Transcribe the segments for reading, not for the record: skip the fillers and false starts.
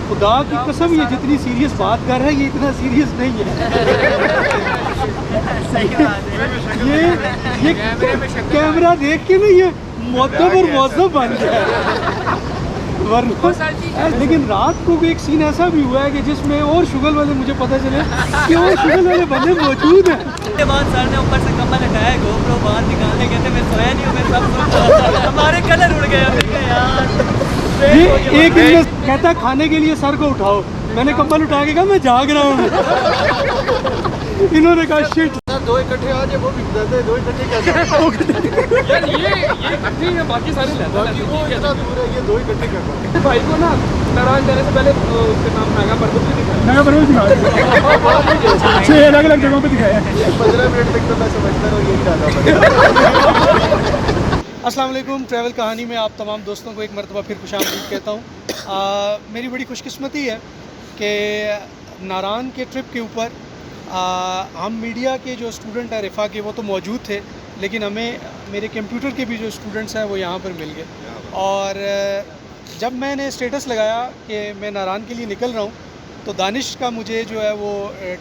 खुदा की कसम ये जितनी सीरियस बात कर रहा है ये इतना सीरियस नहीं है। ये कैमरा देख के ना ये मुअद्दब और मुअज़्ज़ब बन गया है। लेकिन रात को भी एक सीन ऐसा भी हुआ है कि जिसमें और शुगल वाले मुझे पता चले कि और शुगल वाले बंदे मौजूद हैं। उसके बाद सर ने ऊपर से कम्बल हटाया, गोप्रो बाहर निकालने कहते मैं सोया नहीं हूँ, मैं सब हमारे कलर उड़ गए। यार ये एक दिन कहता खाने के लिए सर को उठाओ, मैंने कंबल उठा के कहा मैं जाग रहा हूँ। इन्होंने कहा शिट दो इकट्ठे आ जाए वो भी जाते हैं, दो इकट्ठे कैसे यार ये इकट्ठे हैं, बाकी सारे लेते हैं। वो इतना दूर है, ये दो इकट्ठे कर रहा है। भाई को ना नाराज जाने से पहले उसका नाम नागा पर्वत भी दिखाया। नया परवेज दिखाया 6 अलग-अलग जगहों पे दिखाया है। 15 मिनट तक तो मैं समझता हूँ यही डाला। अस्सलाम वालेकुम। ट्रैवल कहानी में आप तमाम दोस्तों को एक मरतबा फिर खुशामदीद कहता हूँ। मेरी बड़ी खुशकिस्मती है कि नारान के ट्रिप के ऊपर हम मीडिया के जो स्टूडेंट हैं रिफ़ा के वो तो मौजूद थे, लेकिन हमें मेरे कंप्यूटर के भी जो स्टूडेंट्स हैं वो यहाँ पर मिल गए। और जब मैंने स्टेटस लगाया कि मैं नारान के लिए निकल रहा हूँ तो दानिश का मुझे जो है वो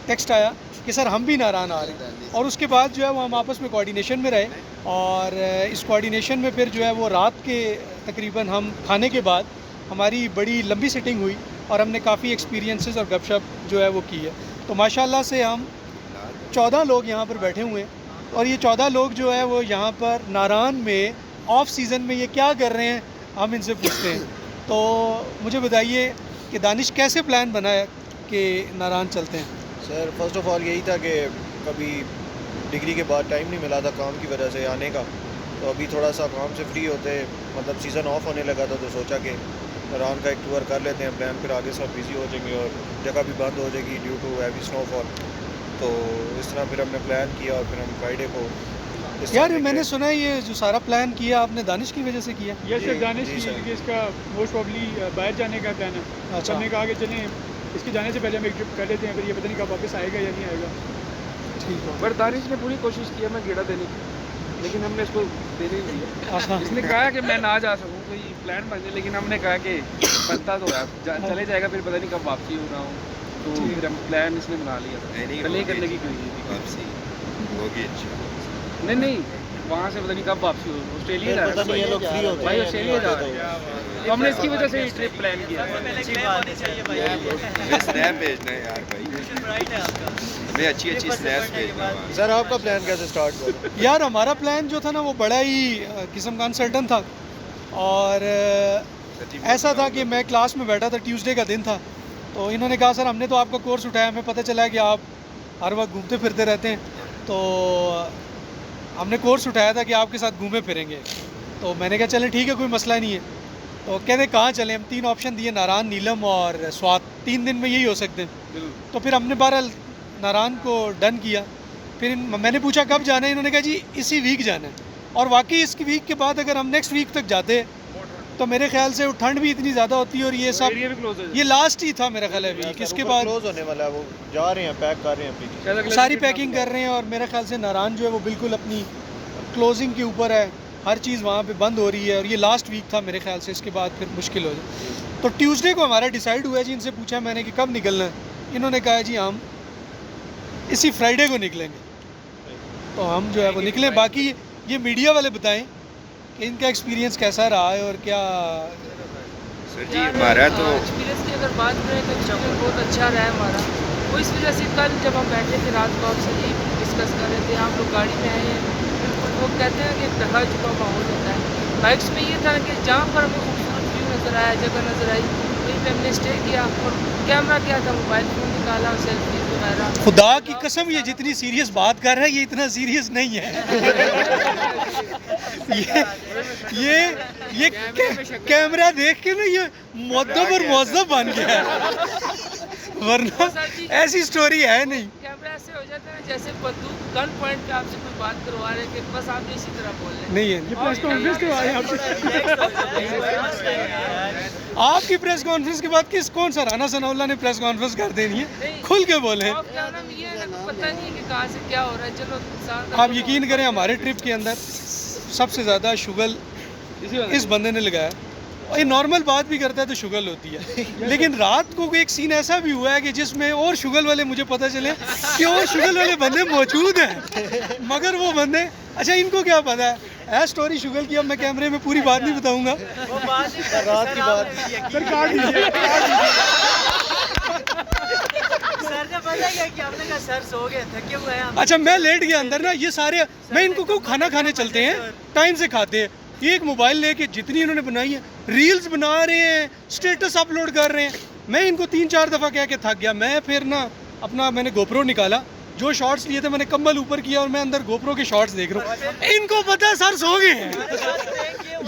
टेक्स्ट आया कि सर हम भी नारान आ रहे हैं। और उसके बाद जो है वो हम आपस में कोऑर्डिनेशन में रहे और इस कोऑर्डिनेशन में फिर जो है वो रात के तकरीबन हम खाने के बाद हमारी बड़ी लंबी सिटिंग हुई और हमने काफ़ी एक्सपीरियंसेस और गपशप जो है वो की है। तो माशाल्लाह से हम 14 लोग यहाँ पर बैठे हुए हैं और ये 14 लोग जो है वो यहाँ पर नारान में ऑफ सीज़न में ये क्या कर रहे हैं हम इनसे पूछते हैं। तो मुझे बताइए कि दानिश कैसे प्लान बनाया कि नारान चलते हैं? सर फर्स्ट ऑफ ऑल यही था कि कभी डिग्री के बाद टाइम नहीं मिला था काम की वजह से आने का, तो अभी थोड़ा सा काम से फ्री होते मतलब सीज़न ऑफ होने लगा था तो सोचा कि नारान का एक टूर कर लेते हैं प्लान, फिर आगे सब बिज़ी हो जाएंगे और जगह भी बंद हो जाएगी ड्यू टू हैवी स्नोफॉल। तो इस तरह फिर हमने प्लान किया और फिर हम फ्राइडे को यार मैंने सुना है ये जो सारा प्लान किया आपने दानिश की वजह से किया? ये सिर्फ दानिश जी की, सर। क्योंकि इसका मोस्ट प्रॉब्ली बाहर जाने का प्लान है। अच्छा। हमने कहा कि चलें इसके जाने से पहले हम एक ट्रिप कर लेते हैं, फिर ये पता नहीं कब वापस आएगा या नहीं आएगा। ठीक है। पर दानिश ने पूरी कोशिश की मैं गेड़ा देने की, लेकिन हमने इसको देने नहीं दिया। इसने कहा कि मैं ना जा सकूँ कोई प्लान बन जाए, लेकिन हमने कहा कि बनता तो है चले जाएगा, फिर पता नहीं कब वापसी हो रहा हूँ। तो फिर हम प्लान इसने बना लिया था, डिले करने की कोई नहीं वहाँ से पता नहीं कब वापसी हो, ऑस्ट्रेलिया जा रहा है ये लोग फ्री होते भाई, ऑस्ट्रेलिया जा रहा है। तो हमने इसकी वजह से ट्रिप प्लान किया। अच्छी बात चाहिए भाई। स्नैप भेजना है यार भाई, ब्राइट है आपका। मैं अच्छी स्नैप्स भेजना है। सर आपका प्लान कैसे स्टार्ट हुआ? यार हमारा प्लान जो था ना वो बड़ा ही किस्म का अनसर्टन था और ऐसा था कि मैं क्लास में बैठा था, ट्यूसडे का दिन था, तो इन्होंने कहा सर हमने तो आपका कोर्स उठाया, हमें पता चला है कि आप हर वक्त घूमते फिरते रहते हैं, तो हमने कोर्स उठाया था कि आपके साथ घूमे फिरेंगे। तो मैंने कहा चलें ठीक है कोई मसला नहीं है। तो कहते कहाँ चलें? हम 3 ऑप्शन दिए, नारान, नीलम और स्वात, 3 दिन में यही हो सकते हैं। तो फिर हमने बहरहाल नारान को डन किया। फिर मैंने पूछा कब जाना है, इन्होंने कहा जी इसी वीक जाना है। और वाकई इस वीक के बाद अगर हम नेक्स्ट वीक तक जाते तो मेरे ख्याल से ठंड भी इतनी ज़्यादा होती और ये सब ये लास्ट ही था मेरा ख्याल है वीक। इसके बाद क्लोज होने वाला है, वो जा रहे हैं पैक कर रहे हैं अपनी सारी पैकिंग कर रहे हैं और मेरे ख्याल से नारान जो है वो बिल्कुल अपनी क्लोजिंग के ऊपर है, हर चीज़ वहाँ पे बंद हो रही है और ये लास्ट वीक था मेरे ख्याल से, इसके बाद फिर मुश्किल हो जाए। तो ट्यूसडे को हमारा डिसाइड हुआ जी, इनसे पूछा मैंने कि कब निकलना है, इन्होंने कहा जी हम इसी फ्राइडे को निकलेंगे। तो हम जो है वो निकले। बाकी ये मीडिया वाले बताएं कि इनका एक्सपीरियंस कैसा रहा है और क्या। सर जी हमारा तो एक्सपीरियंस की अगर बात करें तो एक्सपीरियंस बहुत अच्छा रहा है हमारा। वो इस वजह से कल जब हम बैठे थे रात को आपसे यही डिस्कस कर रहे थे, हम लोग गाड़ी में आए हैं, बिल्कुल वो कहते हैं कि ढका चुका माहौल होता है। बाइक्स में ये था कि जहाँ पर हमें खूबसूरत व्यू नज़र आया, जगह नज़र आई, वहीं पर हमने स्टे किया और कैमरा क्या था, मोबाइल फ़ोन निकाला और सेल्फी वगैरह। खुदा की कसम ये जितनी सीरियस बात कर रहा है ये इतना सीरियस नहीं है। ये कैमरा देख के ना ये मुअद्दब और मुअज़्ज़ब बन गया है, वरना ऐसी स्टोरी है नहीं। कैमरा ऐसे हो जाता है जैसे बंदूक गन पॉइंट पे आपसे कोई बात करवा रहे हैं कि बस आप इसी तरह बोल रहे हैं। नहीं है ये प्रेस कॉन्फ्रेंस करवा रहे हैं आपसे। आपकी प्रेस कॉन्फ्रेंस के बाद कौन सा राना सनाउल्लाह ने प्रेस कॉन्फ्रेंस कर देनी है? खुल के बोले। ऑफ कैमरा में ये है कि पता नहीं कि कहाँ से क्या हो रहा है। चलो इंसान आप यकीन करें हमारे ट्रिप के अंदर सबसे ज़्यादा शुगल इस बंदे ने लगाया और ये नॉर्मल बात भी करता है तो शुगल होती है। लेकिन रात को एक सीन ऐसा भी हुआ है कि जिसमें और शुगल वाले मुझे पता चले कि और शुगल वाले बंदे मौजूद हैं, मगर वो बंदे अच्छा इनको क्या पता है स्टोरी शुगल की। अब मैं कैमरे में पूरी बात नहीं बताऊंगा। वो बात रात की बात सर काट दीजिए। सर ने पता क्या कि आपने कहा सर सो गए थके हुए हैं हम। अच्छा मैं लेट गया अंदर ना, ये सारे मैं इनको कहूँ खाना खाने चलते हैं, टाइम से खाते हैं। ये एक मोबाइल लेके जितनी इन्होंने बनाई है, रील्स बना रहे हैं, स्टेटस अपलोड कर रहे हैं। मैं इनको 3-4 दफ़ा कह के थक गया। मैं फिर ना अपना मैंने गोप्रो निकाला, जो शॉट्स लिए थे मैंने कम्बल ऊपर किया और मैं अंदर गोप्रो के शॉट्स देख रहा हूँ। इनको पता है सर सो गए हैं।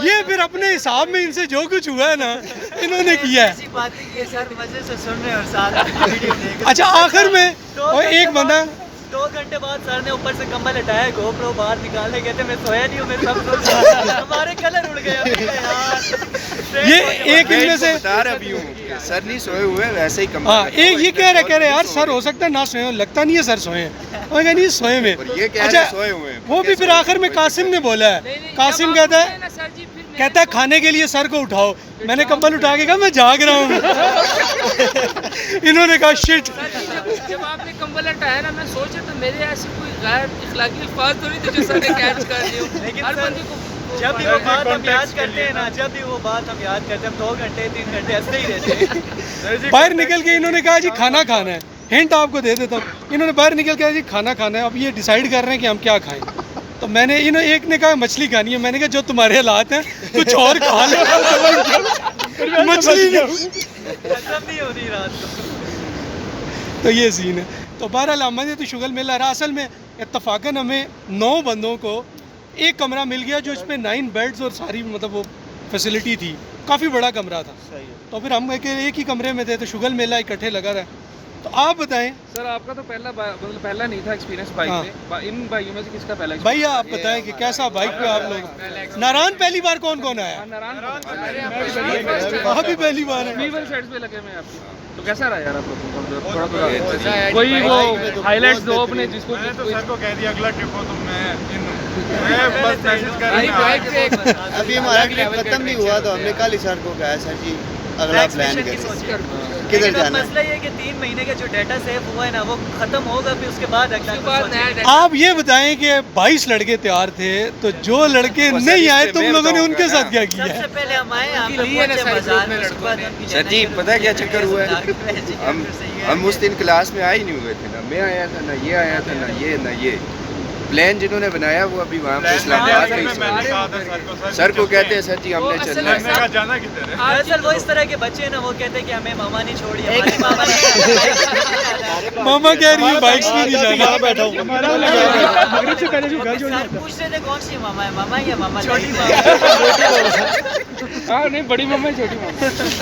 ये फिर अपने हिसाब में इनसे जो कुछ हुआ है ना इन्होंने किया है। ऐसी बातें की सर मजे से सुन रहे हैं और साथ वीडियो देख रहे हैं। अच्छा आखिर में और एक बंदा 2 घंटे बाद सर ने ऊपर से कंबल हटाया, गोप्रो बाहर निकालने गए थे, मैं सोया नहीं हूँ, मैं सब सोच रहा था। हमारे कलर उड़ गए अभी यार। ये एक मैं इनमें से इनको बता रहा भी हूँ कि सर नहीं सोए हुए, वैसे ही कम। हाँ एक ये कह रहे यार सर हो सकता है ना सोए हो, लगता नहीं है सर सोए हैं। और कहा नहीं सोए में। और ये कह अच्छा रहे सोए हुए हैं। वो भी फिर आखिर में कासिम ने बोला है, कासिम कहता है कहता है खाने के लिए सर को उठाओ। मैंने कंबल उठा के कहा मैं जाग रहा हूँ। इन्होंने कहा शिट। जब आपने कंबल हटाया ना, मैं सोचा तो मेरे ऐसे कोई गैर इखलाकी अल्फाज तो नहीं थे जो सर ने कैच कर दिए। लेकिन हर सर, बंदे को जब भी वो बात हम याद करते हैं ना, जब भी वो बात हम याद करते हैं, हम 2 घंटे 3 घंटे हंसते ही रहते हैं। बाहर निकल के इन्होंने कहा जी खाना खाना है। हिंट आपको दे देता हूँ, इन्होंने बाहर निकल के जी खाना खाना है। अब ये डिसाइड कर रहे हैं कि हम क्या खाएं। तो मैंने एक ने कहा मछली खानी है, मैंने कहा जो तुम्हारे हालात हैं कुछ और खा लो। मछली नहीं। खत्म नहीं हो रही रात को। तो ये सीन है। तो बहरहाल अहमद तो शुगल मिल रहा। असल में इत्तफाकन हमें 9 बंदों को एक कमरा मिल गया जो इस पर 9 बेड्स और सारी मतलब वो फैसिलिटी थी, काफ़ी बड़ा कमरा था। तो फिर हम एक ही कमरे में थे, तो शुगल मेला इकट्ठे लगा रहा। तो आप बताएं सर आपका तो पहला नहीं था एक्सपीरियंस बाइक हाँ। में, इन भाइयों में से किसका पहला भैया आप बताएं कि कैसा बाइक पे आप लोग नारायण पहली बार कौन कौन आया? वहाँ भी पहली बार है। वीवर साइड्स पे लगे हुए हैं आपके, तो कैसा रहा यार आप लोगों को? थोड़ा कोई वो हाइलाइट्स दो अपने जिसको तो सर को कह दिया अगला ट्रिप हो तो मैं बस मैसेज कर रहा हूं। अभी हमारा ट्रिप खत्म नहीं हुआ तो हमने कल ही सर को कहा सर जी अगला प्लान किधर जाना है। मसला ये है कि 3 महीने का जो डाटा सेव हुआ है ना, वो खत्म होगा, फिर उसके बाद अगला उसके बाद नया सोचेंगे। डाटा। आप ये बताएं कि 22 लड़के तैयार थे, तो जो लड़के नहीं आए तुम लोगों ने उनके साथ क्या किया सबसे है? पहले हम आए, हम उनकी ली है ना पहुंचे सारी बाजार ग्रुप में में, उसके बाद उनकी सर जी लेना पता है क्या चक्कर हुआ है? शुरू हम उस दिन क्लास में आ ही नहीं हुए थे ना, मैं आया था ना, ये आया था ना ये प्लान जिन्होंने बनाया वो अभी वहाँ पे इस्लामाबाद गई। सर को कहते हैं सर जी हमने वो चलना असल में है। का जाना किधर है? दरअसल वो इस तरह के बच्चे हैं ना, वो कहते हैं कि हमें मामा नहीं छोड़ी, हमारे मामा नहीं। मामा कह रही है बाइक्स में नहीं जाना। बैठा हूँ सर पूछ रहे थे कौन सी मामा है, मामा या मामा छोटी हाँ नहीं बड़ी मम्मा छोटी मम्मा।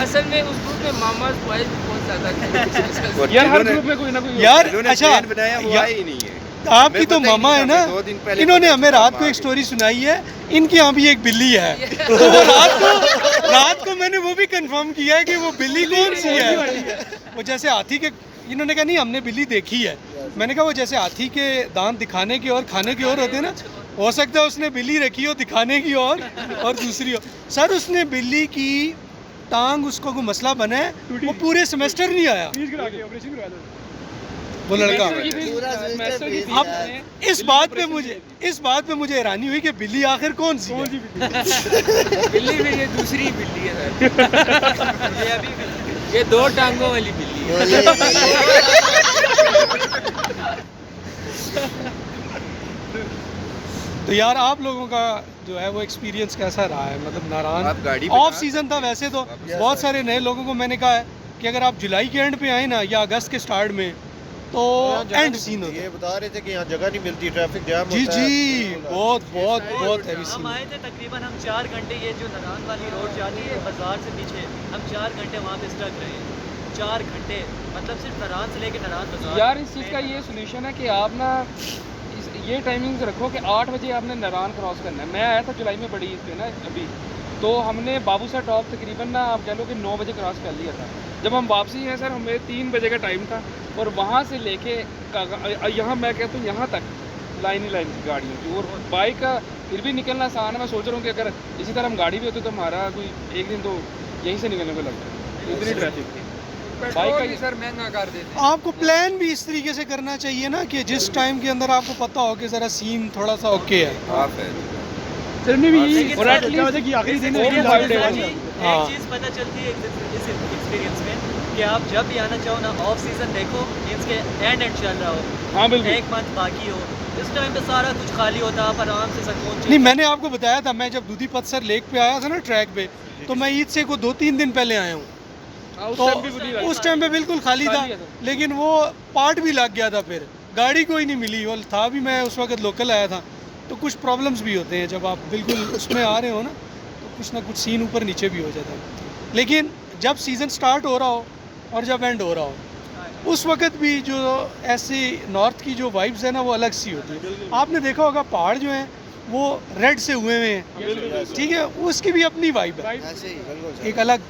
असल में उस ग्रुप में मामाज बॉयज बहुत ज़्यादा थे। और यार हर जिन्होंने- ग्रुप में कोई ना कोई यार जिन्होंने अच्छा प्लान बनाया वो आए ही नहीं है। आपकी मैं तो पता ही मामा नहीं है था, ना, मैं 2 दिन पहले इन्होंने पता हमें चला रात को वहाँ एक स्टोरी सुनाई है, इनके यहाँ भी एक बिल्ली है। तो वो रात को मैंने वो भी कंफर्म किया है कि वो बिल्ली कौन सी है। वो जैसे हाथी के, इन्होंने कहा नहीं हमने बिल्ली देखी है। मैंने कहा वो जैसे हाथी के दांत दिखाने की और खाने की और होते हैं ना, हो सकता है उसने बिल्ली रखी हो दिखाने की और दूसरी हो। सर उसने बिल्ली की टांग, उसको कोई मसला बना है, वो पूरे सेमेस्टर नहीं आया वो लड़का। अब इस बात पे मुझे हैरानी हुई कि बिल्ली आखिर कौन सी है? बिल्ली में ये दूसरी बिल्ली है सर। ये 2 टांगों वाली बिल्ली है। तो यार आप लोगों का जो है वो एक्सपीरियंस कैसा रहा है? मतलब आप गाड़ी नारायण पे ऑफ सीज़न था वैसे तो बहुत सारे नए लोगों को मैंने कहा है कि अगर आप जुलाई के एंड पे आए ना या अगस्त के स्टार्ट में तो एंड सीन होता ये है। बता रहे थे कि यहाँ जगह नहीं मिलती, ट्रैफिक जाम जी होता है। जी बहुत हैवी हम सीन। आए थे तकरीबन, हम 4 घंटे, ये जो नारायण वाली रोड जाती है बाजार से पीछे, हम 4 घंटे वहाँ पे स्टक रहे। 4 घंटे मतलब सिर्फ नारायण से लेके नारायण बाजार। यार इस चीज़ का ये सोल्यूशन है कि आप ना ये टाइमिंग रखो कि 8 बजे आपने नारायण क्रॉस करना है। मैं आया था जुलाई में बड़ी ईद पे ना अभी, तो हमने बाबूसा टॉप तकरीबन ना आप कह लो कि 9 बजे क्रॉस कर लिया था। जब हम वापसी हैं सर हमें 3 बजे का टाइम था, और वहाँ से लेके यहाँ मैं कहता हूँ यहाँ तक लाइन ही लाइन की गाड़ियों की, और बाइक का फिर भी निकलना आसान है। मैं सोच रहा हूँ कि अगर इसी तरह हम गाड़ी भी होते तो हमारा कोई एक दिन तो यहीं से निकलने को लगता है, इतनी ट्रैफिक थी। बाइक का ही सर महंगा कर देते आपको प्लान भी इस तरीके से करना चाहिए ना कि जिस टाइम के अंदर आपको पता हो कि ज़रा सीन थोड़ा सा ओके है। लेकिन और सर, एटलीस्ट कि आखिरी दिन लेकिन है सर, कि एक हाँ। चीज़ पता चलती है इस एक्सपीरियंस में कि आप जब भी आना चाहो ना ऑफ सीजन देखो, इसके एंड चल रहा हो, हाँ बिल्कुल। एक मंथ बाकी हो, इस टाइम पे सारा कुछ खाली होता है, आप आराम से सुकून से नहीं, मैंने आपको बताया था, मैं जब दूधी पत्थर लेक पे आया था ना ट्रैक पे, तो मैं ईद से को 2-3 दिन पहले आया हूँ, तो उस टाइम पे बिल्कुल खाली था, लेकिन वो पार्ट भी लग गया था, फिर गाड़ी कोई नहीं मिली, और था भी मैं उस वक्त लोकल आया था, तो कुछ प्रॉब्लम्स भी होते हैं जब आप बिल्कुल उसमें आ रहे हो ना, तो कुछ ना कुछ सीन ऊपर नीचे भी हो जाता है। लेकिन जब सीज़न स्टार्ट हो रहा हो और जब एंड हो रहा हो, उस वक्त भी जो ऐसी नॉर्थ की जो वाइब्स है ना, वो अलग सी होती है। आपने देखा होगा पहाड़ जो हैं वो रेड से हुए हुए हैं, ठीक है, उसकी भी अपनी वाइब है, ऐसे ही बिल्कुल एक अलग।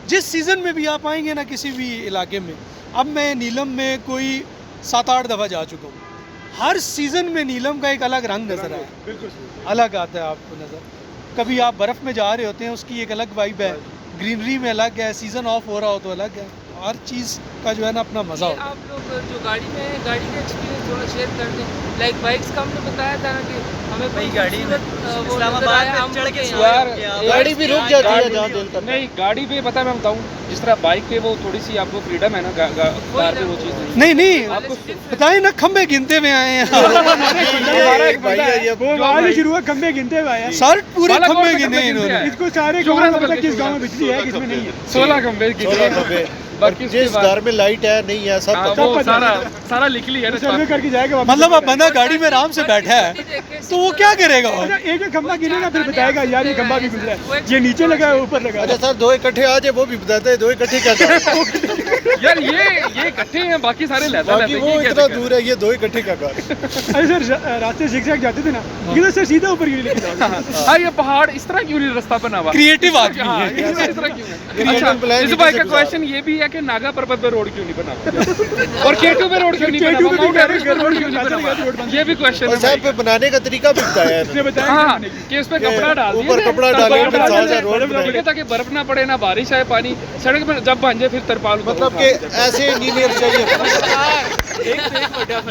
जिस सीज़न में भी आप आएंगे ना किसी भी इलाके में, अब मैं नीलम में कोई 7-8 दफ़ा जा चुका हूँ, हर सीज़न में नीलम का एक अलग रंग नज़र आया, अलग आता है आपको नज़र। कभी आप बर्फ़ में जा रहे होते हैं, उसकी एक अलग वाइब है, ग्रीनरी में अलग है, सीज़न ऑफ हो रहा हो तो अलग है, हर चीज़ का जो है ना अपना मज़ा होता है। आप लोग जो गाड़ी में है, गाड़ी का एक्सपीरियंस थोड़ा शेयर कर दें। लाइक बाइक्स का हमने बताया था ना कि हमें भाई कोई गाड़ी में खूबसूरत, वो इस्लामाबाद नज़र आया, में हम चढ़ के रुके सोए यहाँ। हो क्या? गाड़ी भी रुक जाती है जहाँ दिल करता है। नहीं, गाड़ी पे पता है मैं बताऊँ, जिस तरह बाइक पे वो थोड़ी सी आपको फ्रीडम है ना, कार पे वो चीज़ नहीं। नहीं आपको बताइए ना, खंबे गिनते हुए आए हैं ये एक भाई है, ये वो आज ही शुरू हुआ, खंबे गिनते हुए आया। सर पूरे बालाकोट खंबे में गिने खंबे इन्होंने। गिनते हैं। इसको सारे गाँव में पता किस गाँव में बिजली है किसमें नहीं है। 16 खंबे की 16 खंबे, बाकी उसके जिस बाद- घर में लाइट है नहीं है सब हाँ, पता वो सारा लिख लिया सर्वे ना। करके जाएगा वापस। मतलब अब बंदा गाड़ी में आराम से बैठा है तो वो क्या करेगा? अच्छा, एक एक खंबा गिनेगा फिर बताएगा यार ये खंबा भी गुजरा है, ये नीचे लगा है ऊपर लगा अच्छा है। सर, दो इकट्ठे आ जाए वो भी बताते हैं, दो इकट्ठे क्या कर यार ये इकट्ठे हैं, बाकी सारे लहदा बाकी लहदा, वो ये क्या इतना चक्कर है? दूर है, ये दो इकट्ठे क्या कर अरे सर रास्ते से zigzag जाते थे ना, इधर से सीधा ऊपर गिर लेके जाओ। हाँ, ये पहाड़ इस तरह क्यों नहीं रास्ता बना हुआ? क्रिएटिव आदमी हाँ, है। इस तरह क्यों है? Creative अच्छा, plan इस इधर भाई से का गुजारा। क्वेश्चन ये भी है कि नागा पर्वत पे रोड क्यों नहीं बना हुआ? और केटू पे रोड क्यों नहीं बना केटू हुआ? पे भी माउंट कह रहे एवरेस्ट पे हैं, रोड क्यों नहीं रोड बना रोड हुआ? बंद ये भी क्वेश्चन और है साहब भाई। पे बनाने का तरीका भी बताया है इसने इन्होंने। बताया हाँ, कि कि उस पे कपड़ा डाल दिया ऊपर जाए, कपड़ा तरपाल डाले, डाल फिर दिया रोड जाए, बनाए। ठीक है, ताकि बर्फ ना पड़े ना बारिश आए, पानी सड़क में जब बन जाए फिर तरपाल ऊपर मतलब उठा कि दीजिए। ऐसे इंजीनियर चाहिए।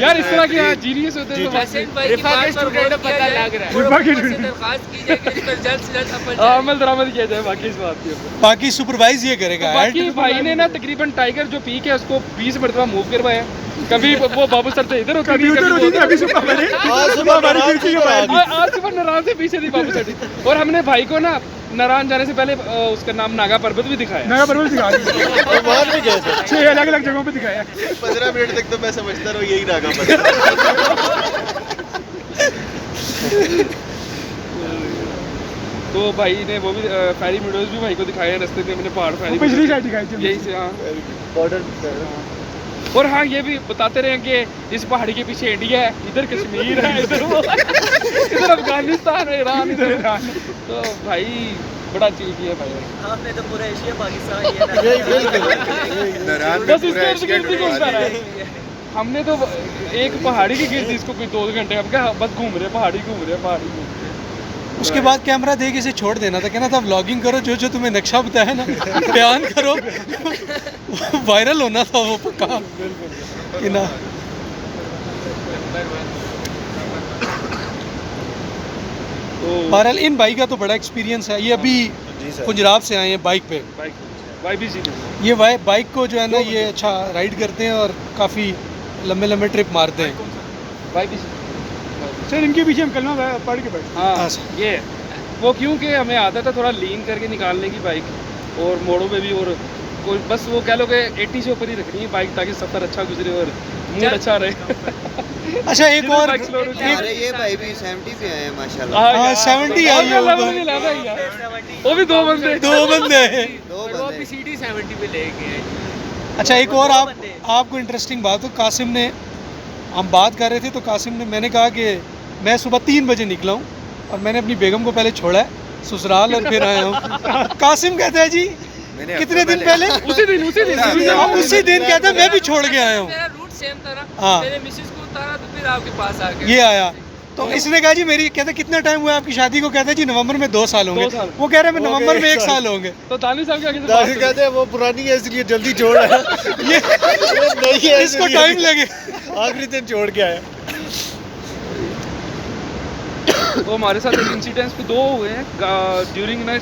यार इस तरह के जीनियस होते हैं तो हसन भाई की बात पर गौर किया जाए, रिफा के हुकूमत से दरख्वास्त की जाए कि इस पर जल्द से जल्द अमल हाँ, जाए। अमल दरामद किया जाए बाकी इस बात के ऊपर। बाकी सुपरवाइज ये करेगा। बाकी भाई ने ना तकरीबन टाइगर जो पीक है उसको 20 मरतबा मूव करवाया, कभी वो बाबू सर से इधर होती कभी थी, उधर कभी होती थी, वो- अभी सुबह बने आज सुबह नाराज थी तो आ गई। आज सुबह नारायण से पीछे थी बाबू सर, और हमने भाई को ना नारायण जाने से पहले उसका नाम नागा पर्वत भी दिखाया। नया पर्वत दिखा दिया, तो वहाँ भी गए थे। 6 अलग अलग जगहों पे दिखाया। 15 मिनट तक तो मैं समझता रहा यही रागा तो भाई ने वो भी फेरी वीडियोस भी भाई को दिखाए हैं, रास्ते में हमने पहाड़ फेरी पिछली वीडियोस साइड दिखाई थी यही से। हाँ, बॉर्डर और हाँ ये भी बताते रहे कि इस पहाड़ी के पीछे इंडिया है, इधर कश्मीर है, इधर वो इधर अफगानिस्तान है, ईरान इधर तो भाई बड़ा चिल किया भाई ने। आपने तो पूरा एशिया पाकिस्तान ये यही ना बिल्कुल नारायण में बस पूरा इसके एशिया गिरती घुमा घूमता दिया। रहा है। हमने तो एक पहाड़ी की गिरती इसको कोई 2 घंटे, हम क्या बस घूम रहे पहाड़ी घूम रहे पहाड़ी घूम रहे। उसके बाद कैमरा दे के इसे छोड़ देना था, कहना था व्लॉगिंग करो, जो जो तुम्हें नक्शा बताया ना बयान करो। वायरल होना था वो पक्का कि ना। तो बहरहाल इन बाइक का तो बड़ा एक्सपीरियंस है। ये अभी जी सर। पंजाब से आए हैं बाइक पे। बाइक भी सीधी ये बाइक को जो है ना ये अच्छा राइड करते हैं और काफ़ी लंबे लंबे ट्रिप मारते हैं। बाइक भी सर इनके पीछे हम कलमा पढ़ के बैठे। हाँ हाँ सर। ये है। वो क्योंकि हमें आदत है थोड़ा लीन करके निकालने की बाइक, और मोड़ों पे भी, और कोई बस वो कह लो कि 80 से ऊपर ही रखनी है बाइक ताकि सफ़र अच्छा गुजरे और मूड अच्छा रहे। अच्छा एक और बाइक स्लो रुके। अरे ये भाई भी 70 पे आए हैं माशाल्लाह। हाँ, 70 आई है लेवल ऊपर। नहीं लाना ही यार। वो भी 2 बंदे। दो बंदे हैं। दो वो बंदे भी सीडी 70 पे लेके आए। अच्छा एक और आपको इंटरेस्टिंग बात हो, कासिम ने, हम बात कर रहे थे तो कासिम ने, मैंने कहा कि मैं सुबह 3 बजे निकला हूँ और मैंने अपनी बेगम को पहले छोड़ा है ससुराल और फिर आया हूँ। कासिम कहता है जी मैंने कितने हफ्ते दिन पहले? उसी दिन हम उसी दिन कहते हैं मैं भी छोड़ के आया हूँ। मेरा रूट सेम था ना, हाँ। मैंने मिसेस को उतारा तो फिर आपके पास आ गया। ये आया तो इसने कहा जी मेरी, कहते कितना टाइम हुआ आपकी शादी को, कहते जी नवंबर में 2 साल होंगे। 2 साल। वो कह रहे हैं मैं हो नवंबर गए में 1 1 साल होंगे। तो तानी साहब क्या दादी कहते हैं वो पुरानी है इसलिए जल्दी छोड़ आया, ये नहीं है इसको इसलिए टाइम लगे। आखिरी दिन छोड़ के आया। तो हमारे साथ एक इंसिडेंट्स भी 2 हुए हैं ड्यूरिंग ना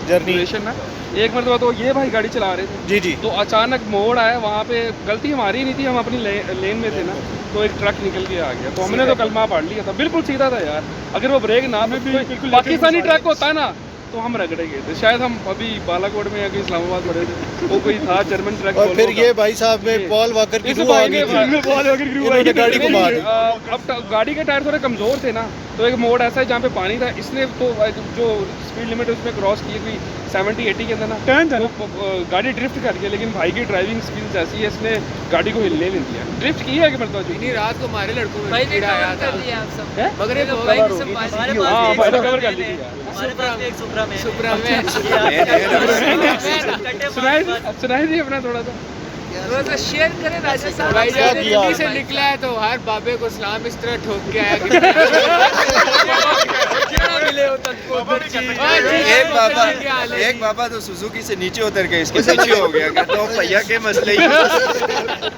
जर्नी। ना। एक मरतबा तो ये भाई गाड़ी चला रहे थे, जी जी। तो अचानक मोड़ आया, वहाँ पे गलती हमारी नहीं थी, हम अपनी लेन में थे ना, तो एक ट्रक निकल के आ गया, तो हमने तो कलमा पढ़ लिया था, बिल्कुल सीधा था यार। अगर वो ब्रेक ना कोई पाकिस्तानी ट्रक होता है ना तो हम रगड़े गए थे। शायद हम अभी बालाकोट में या कहीं इस्लामाबाद पड़े थे, वो कोई था जर्मन ट्रक। और फिर ये भाई साहब में पॉल वॉकर की इस रूह आ भाई गई ने थी, इन्होंने गाड़ी को मार दी। अब गाड़ी के टायर थोड़े कमज़ोर थे ना, तो एक मोड़ ऐसा है जहाँ पे पानी था, इसने तो जो स्पीड लिमिट है उसमें क्रॉस की कोई 70-80 के अंदर ना, टर्न था ना। वो गाड़ी ड्रिफ्ट कर गई। लेकिन भाई की ड्राइविंग स्किल्स ऐसी है, इसने गाड़ी को हिलने नहीं दिया। ड्रिफ्ट की है कि मतलब जो नहीं, रात को हमारे लड़कों में कीड़ा आया था। है? मगर ये भाई की संभाल हमारे हाँ, पास भाई भी ने cover कर एक ली थी यार। हमारे पास भी एक सुपरा में सुपरा में सुनाई दी अपना थोड़ा सा। थोड़ा सा शेयर करें राजा साहब। भाई भाई क्या किया से निकला है तो हर बाबे को सलाम इस तरह ठोक के आया कि मिले हो एक बाबा तो सुजुकी से नीचे उतर के इसके पीछे हो गया, कहता हूँ भैया के मसले ही।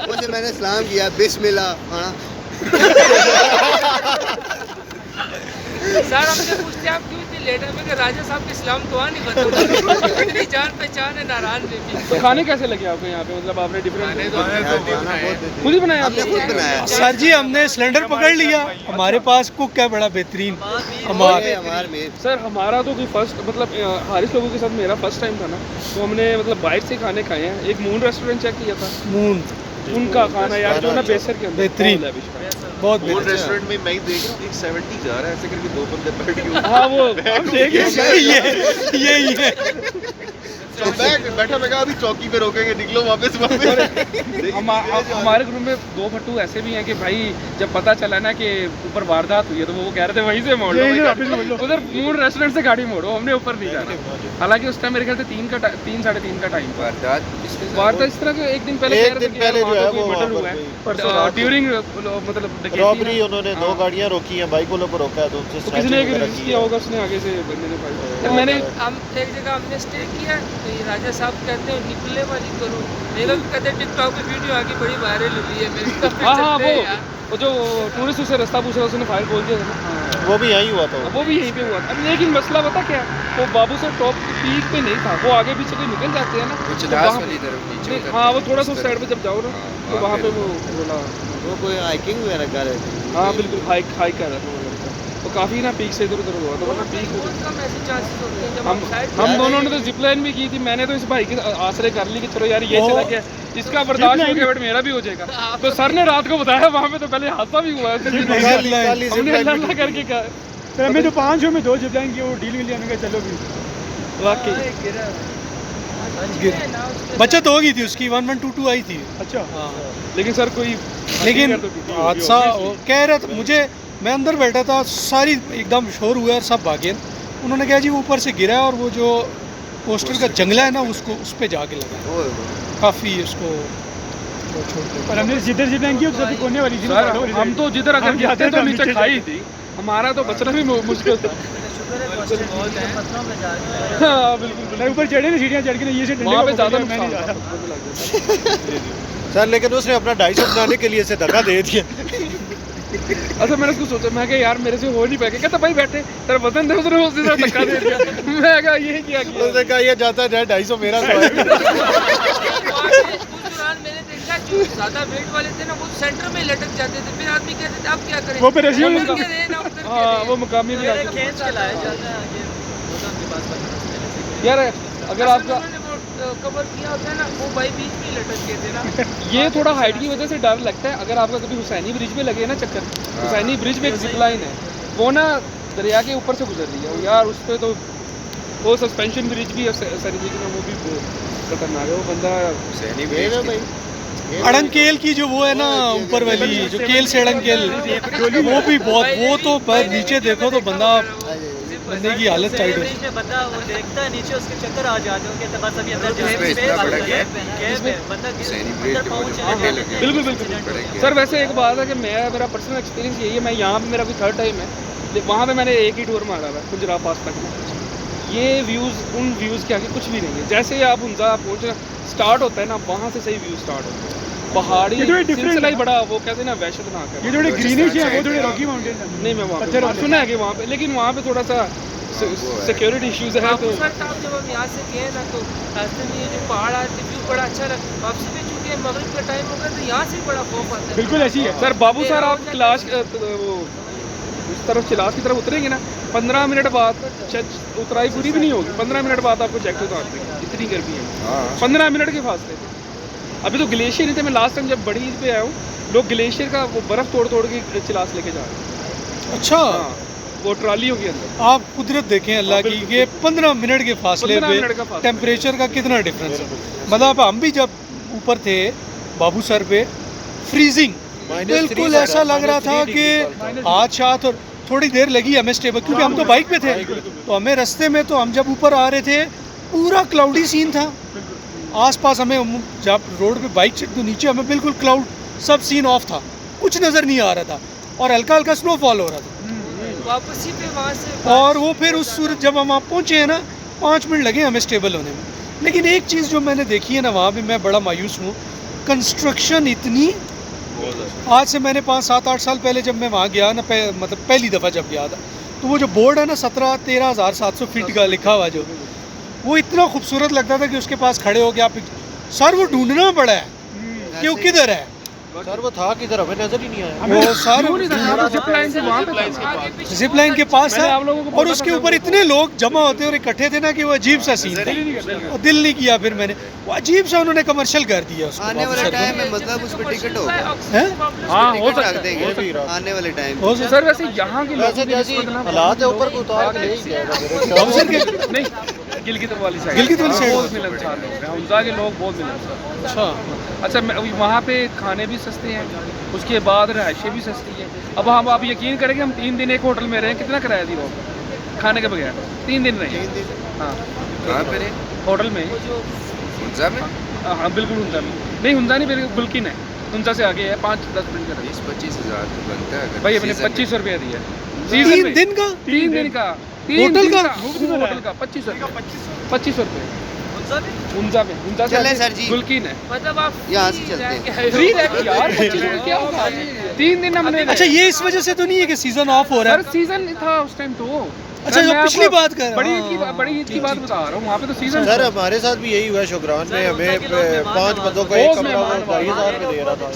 मुझे मैंने सलाम किया, बिस्मिल्लाह। हाँ सर हमसे पूछते आप क्यों इतनी लेट है? मैं कहा राजा साहब के इस्लाम तो नहीं बता, इतनी जान पहचान है नारायण में भी। तो खाने कैसे लगे आपको यहाँ पे? मतलब आपने डिफरेंट खुद ही बनाया हमने आपने? खुद बनाया। सर जी हमने सिलेंडर पकड़ लिया, हमारे पास कुक है बड़ा बेहतरीन अमार। हमारे में सर हमारा तो कोई फर्स्ट मतलब हारिस लोगों के साथ मेरा फर्स्ट टाइम था ना, तो हमने मतलब बाहर से खाने खाए हैं। एक मून रेस्टोरेंट चेक किया था, मून उनका खाना यार जो ना बेसर के अंदर बेहतरीन। बहुत lavish था। बहुत मून बेहतरीन। रेस्टोरेंट में मैं देख रहा हूँ 170 जा रहा है, ऐसे करके 2 बंदे बैठ गए। हाँ वो हम देखे ये तो बैठा मैं कहा अभी चौकी पे रोकेंगे, निकलो वापस वापस। हमारे ग्रुप में 2 फट्टू ऐसे भी हैं कि भाई जब पता चला ना कि ऊपर वारदात हुई है तो वो कह रहे थे वहीं से मोड़ लो यहीं से भाई, वापस मोड़ लो। उधर मून रेस्टोरेंट से गाड़ी मोड़ो, हमने ऊपर नहीं जाना। हालांकि उस टाइम मेरे ख्याल से 3-3:30 का टाइम था। वारदात इस तरह के एक दिन पहले एक दिन पहले जो है वो मर्डर हुआ है ड्यूरिंग मतलब डकैती रॉबरी। ना। उन्होंने 2 हाँ। गाड़ियाँ रोकी हैं, बाइक वालों को रोका है, तो उनसे तो किसी ने एक snatching वगैरह रिलीज की किया है। होगा, उसने आगे से बंदे ने फाइट। मैंने हम एक जगह हमने स्टे किया, तो ये राजा साहब कहते हैं निकलने वाली करो। मेरा भी कहते हैं टिकटॉक पे वीडियो आगे बड़ी वायरल हुई है मेरी। हाँ हाँ वो जो टूरिस्ट उसे रास्ता पूछ रहा उसने फायर खोल दिया था ना, वो भी यहीं हुआ था। वो भी यहीं पे हुआ था। लेकिन मसला बता क्या, वो बाबू से टॉप पीक पे नहीं था, वो आगे पीछे कोई निकल जाते हैं ना, कुछ तो दास वहाँ- वाली तरफ नीचे नहीं, उतरते हाँ वो हैं, थोड़ा उस सा तरफ। साइड पे जब जाओ ना तो वहाँ वहाँ पे पे वो थोड़ा वो कोई हाइकिंग वगैरह कर रहे थे। हाँ बिल्कुल हाइक कर रहा था वो लड़का, तो काफ़ी ना पीक से इधर उधर हुआ था, वरना पीक बहुत कम ऐसे चांसेस होते हैं जब हम साइड हम दोनों ने तो जिप लाइन भी की थी। मैंने तो इस भाई के आश्रय कर ली कि चलो यार ये चला गया, इसका बर्दाश्त हो गया बट मेरा भी हो जाएगा। तो सर ने रात को बताया वहाँ पे तो पहले हादसा भी हुआ है, हमने अल्लाह करके कहा सर हमें तो 5 शो में 2 जिप लाइन की वो डील मिली, हमें कहा चलो भी। वाकई। बचत हो गई थी उसकी, 1122 आई थी। अच्छा लेकिन सर कोई लेकिन हकीकत तो की थी, हादसा obviously। कह रहे थे मुझे, मैं अंदर बैठा था, सारी एकदम शोर हुआ और सब भागे। उन्होंने कहा जी वो ऊपर से गिरा है और वो जो पोस्टर का जंगला है ना उसको उस पे जाके लगा, काफ़ी उसको छोड़ दिया। और हमने जिधर जिप लाइन की वो सब कोने वाली थी ना, सर हम तो जिधर अगर हम गिरते जाते तो थे नीचे नीचे खाई थी, हमारा तो बचना भी मुश्किल था। पत्थरों में जाके हाँ बिल्कुल सर ऊपर चढ़े ना सीढ़ियाँ चढ़ के ना, ये से वहाँ पे ज़्यादा मैं नहीं जा रहा। नुकसान सर लेकिन उसने अपना 250 बनाने के लिए इसे धक्का दे दिया। अच्छा मैंने उसको सोचा, मैं कहा यार मेरे से हो नहीं पाएगा, कहता भाई बैठे तेरा वजन दे, उसने उसी तरह धक्का दे दिया। मैं कहा ये क्या किया। उसने कहा ये जाता जाए 250 मेरा तो है। उस दौरान मैंने देखा जो ज्यादा वेट वाले थे ना वो सेंटर में लटक जाते थे, फिर आदमी कहते थे अब क्या करें, वो पे रस्सी में उतर के रहे ना, उतर के हाँ रहे। वो मुकामी भी मेरे आगे। खींच के लाया जाता है आगे गोदाम के पास पत्थर से। यार अगर आपका कवर किया होता है ना वो भाई बीच में ही लटक गए थे ना। ये थोड़ा हाइट की वजह से डर लगता है। अगर आपका कभी हुसैनी ब्रिज पे लगे ना चक्कर, हुसैनी ब्रिज में एक जिप लाइन है, वो ना दरिया के ऊपर से गुजर रही है यार, उस पर तो वो सस्पेंशन ब्रिज भी है सरी जी का, वो भी खतरनाक है। वो बंदा सैनी ये ना भी भाई अड़ंकेल की जो वो है ना ऊपर वाली जो केल से अड़ंकेल, वो भी बहुत, वो तो पैर नीचे देखो तो बंदा बंदे की हालत टाइट हो बीच में बंदा वो देखता है नीचे, उसके चक्कर आ जाते हैं कि बस अभी अंदर इसमें इतना बड़ा gap बंदा सेलिब्रेट के पहुंच बड़े जाए। लगे बिल्कुल बिल्कुल सर। वैसे एक बात है कि मेरा पर्सनल एक्सपीरियंस यही है, मैं यहाँ पे मेरा कोई थर्ड टाइम है, वहाँ पे मैंने एक ही टूर मारा हुआ है गुजरात पास तक में। ये व्यूज़ उन व्यूज़ के आगे कुछ भी नहीं है। जैसे ही आप उनका पहुँचना स्टार्ट होता है ना, वहाँ से सही व्यू स्टार्ट होता है। पहाड़ी सिलसिला ही बड़ा, वो कहते हैं ना, वैश्यनाथ है। ये थोड़े ग्रीनिश है, वो थोड़े रॉकी माउंटेन है। नहीं मैं वहाँ पे सुना है कि वहाँ पे, लेकिन वहाँ पे थोड़ा सा सिक्योरिटी इश्यूज है। तो सर जब हम यहाँ से गए ना, तो रास्ते में ये जो पहाड़ आते व्यू बड़ा अच्छा लगा। वापसी में चूँकि मगरिब का टाइम हो गया, तो यहाँ से बड़ा खौफ आता है। बिल्कुल ऐसी है सर बाबू सर, आप क्लास वो उस तरफ चिलास की तरफ उतरेंगे ना, 15 मिनट बाद उतराई पूरी भी नहीं होगी, 15 मिनट बाद आपको जैक्ट उतार देंगे, इतनी गर्मी है 15 मिनट के फासले पे। अभी तो ग्लेशियर नहीं थे, मैं लास्ट टाइम जब बड़ी ईद पे आया हूँ, लोग ग्लेशियर का वो बर्फ़ तोड़ तोड़ के चिलास लेके जा रहे हैं। अच्छा, वो ट्रालियों के अंदर। आप कुदरत देखें अल्लाह की, ये 15 मिनट के फासले 15 मिनट का पे फासला। टेम्परेचर का कितना डिफरेंस है। मतलब हम भी जब ऊपर थे बाबू सर पे, फ्रीजिंग बिल्कुल ऐसा लग रहा था कि हाथ शाथ, और थोड़ी देर लगी हमें स्टेबल, क्योंकि हम तो बाइक पे थे, तो हमें रास्ते में, तो हम जब ऊपर आ रहे थे पूरा क्लाउडी सीन था आसपास। हमें जब रोड पे बाइक से, तो नीचे हमें बिल्कुल क्लाउड, सब सीन ऑफ था, कुछ नज़र नहीं आ रहा था, और हल्का हल्का स्नोफॉल हो रहा था। वापसी पे वहाँ से और वो फिर उस सूरज, जब हम वहाँ पहुँचे हैं ना, 5 मिनट लगे हमें स्टेबल होने में। लेकिन एक चीज़ जो मैंने देखी है ना, वहाँ पे मैं बड़ा मायूस हूँ, कंस्ट्रक्शन इतनी, आज से मैंने 5-7-8 साल पहले जब मैं वहाँ गया ना, मतलब पहली दफ़ा जब गया था, तो वो जो बोर्ड है ना 13,700 फीट का लिखा हुआ, जो वो इतना खूबसूरत लगता था कि उसके पास खड़े हो गया आप, सर वो ढूंढना पड़ा है कि वो किधर है। सर वो था किधर, हमें नजर ही नहीं आया। वो सर जिप लाइन के पास है, और उसके ऊपर इतने लोग जमा होते और इकट्ठे थे ना कि वो अजीब सा सीन था, और दिल नहीं किया फिर मैंने, वो अजीब सा उन्होंने कमर्शियल कर दिया उसको। आने वाला टाइम है, मतलब उस पर टिकट होगा, हाँ हो टिकट रख सकता देंगे आने वाले टाइम हो पे। सर। वैसे यहाँ के लोग हालात है ऊपर को उतार के ले ही जाएगा अफसर के नहीं, गिलगित वाली साइड, गिलगित वाली साइड बहुत मिलनसार लोग हैं, हमजा के लोग बहुत मिलनसार। अच्छा, अच्छा, वहाँ पे खाने भी सस्ते हैं, उसके बाद रहायशें भी सस्ती हैं। अब हम आप यकीन करें कि हम 3 दिन एक होटल में रहे, कितना किराया दी वो खाने के बगैर, 3 दिन रहे। हाँ, कहाँ पे रहे? होटल में, हुंजा में? हाँ बिल्कुल हुंजा में, नहीं हुंजा नहीं, बिल्कुल बुल्किन है, हुंजा से आगे है, 5-10 मिनट का। 20-25 हज़ार तो बनता है अगर भाई अपने सीज़न में। 2500 रुपया दिया, 3 दिन का, 3 दिन का, होटल का? होटल का 2500 रुपये, 2500 रुपये हुंजा में, हुंजा से चलें आगे सर जी। बुल्किन है। मतलब आप यहाँ से चलते हैं। फ्री रह यार, 2500 रुपये क्या होगा? 3 दिन हमने। अच्छा, ये इस वजह से तो नहीं है कि सीजन ऑफ हो रहा सर है? सीजन था उस टाइम तो। अच्छा, सर, जो मैं पिछली आपको बात कर रहा हूँ। बड़ी ईद की बात बता रहा हूँ, वहाँ पे तो सीजन सर हमारे साथ भी यही हुआ शुक्रान में, हमें 5 बंदों का एक कमरा 22,000 में दे रहा था।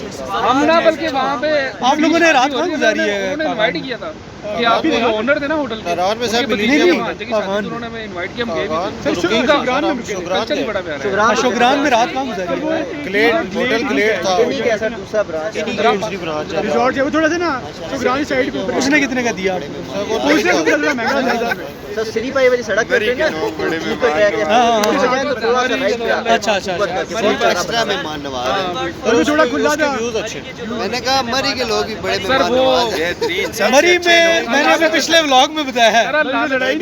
हम ना, बल्कि वहाँ पे आप लोगों ने रात कहाँ गुजारी है? उन्होंने इनवाइट किया था कि आप जो ओनर थे ना होटल के, नारायण में सर उनके मिली भतीजे नहीं, की शादी की, तो उन्होंने हमें इनवाइट किया, हम गए भी थे। शुक्रान कल्चर ही बड़ा प्यारा है। शुक्रान में रात कहाँ गुजारी है? क्लेट, होटल क्लेट था, कैसा दूसरा ब्रांच इन्हीं की दूसरी ब्रांच है। रिजॉर्ट है वो थोड़ा सा ना शुक्रानी साइड के ऊपर। उसने कितने का दिया? उसने थोड़ा महंगा था। सर श्री पाई वाली सड़क पे ना, ऊपर ट्रैक है, हाँ, हाँ, ऊपर जाए तो थोड़ा सा राइट पे आता है। अच्छा अच्छा अच्छा। बहुत एक्स्ट्रा मेहमान नवाज है। और वो थोड़ा खुला था। व्यूज अच्छे। मैंने कहा मरी के लोग भी बड़े सर मेहमान वो नवाज हैं। बेहतरीन, सबसे मरी अच्छे में लोग मैंने अभी पिछले व्लॉग में बताया है, मैंने कहा लड़ाई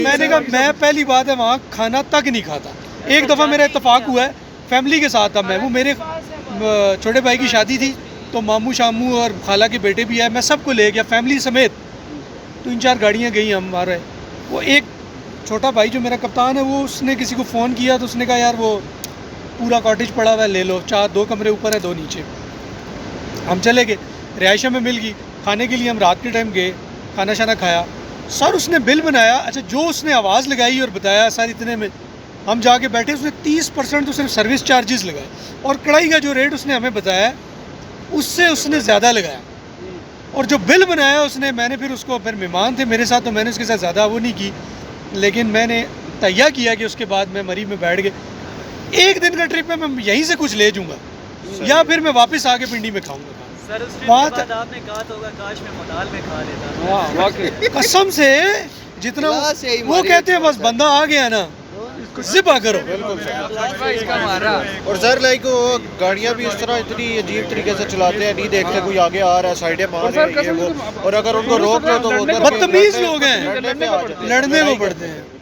मैं पहली बात है वहाँ खाना तक नहीं खाता। एक दफ़ा मेरा इत्तेफाक हुआ है, फैमिली के साथ था मैं, वो मेरे छोटे भाई की शादी थी, तो मामू शामू और खाला के बेटे भी आए, मैं सबको ले गया फैमिली समेत, 3-4 गाड़ियाँ गई हमारे। वो एक छोटा भाई जो मेरा कप्तान है, वो उसने किसी को फ़ोन किया, तो उसने कहा यार वो पूरा कॉटेज पड़ा हुआ है, ले लो, 2 कमरे ऊपर है 2 नीचे। हम चले गए, रिहाइशा में मिल गई, खाने के लिए हम रात के टाइम गए, खाना शाना खाया। सर उसने बिल बनाया, अच्छा जो उसने आवाज़ लगाई और बताया सर इतने में, हम जाके बैठे, उसने 30% तो सिर्फ सर्विस चार्जेस लगाए, और कढ़ाई का जो रेट उसने हमें बताया उससे उसने ज़्यादा लगाया, और जो बिल बनाया उसने, मैंने फिर उसको, फिर मेहमान थे मेरे साथ, तो मैंने उसके साथ ज़्यादा वो नहीं की, लेकिन मैंने तैयार किया कि उसके बाद मैं मरी में बैठ गए, 1 दिन का ट्रिप है, मैं यहीं से कुछ ले जाऊँगा या फिर मैं वापस आके पिंडी में खाऊँगा। सर उस ट्रिप बात- के बाद आपने कहा तो होगा काश मैं मोनाल में खा लेता। हाँ वाकई। कसम से जितना क्लास है ही वो हमारी कहते हैं, अच्छा बस बंदा आ गया ना, जिपा करो। इसका मारा और सर लाइक वो गाड़ियाँ भी इस तरह इतनी अजीब तरीके से चलाते हैं, नहीं देखते कोई आगे आ रहा है, साइडें मार रहे हैं ये वो, और अगर उनको रोक लो तो वो उधर बदतमीज लोग हैं, लड़ने पे आ जाते हैं। लड़ने को पड़ते हैं।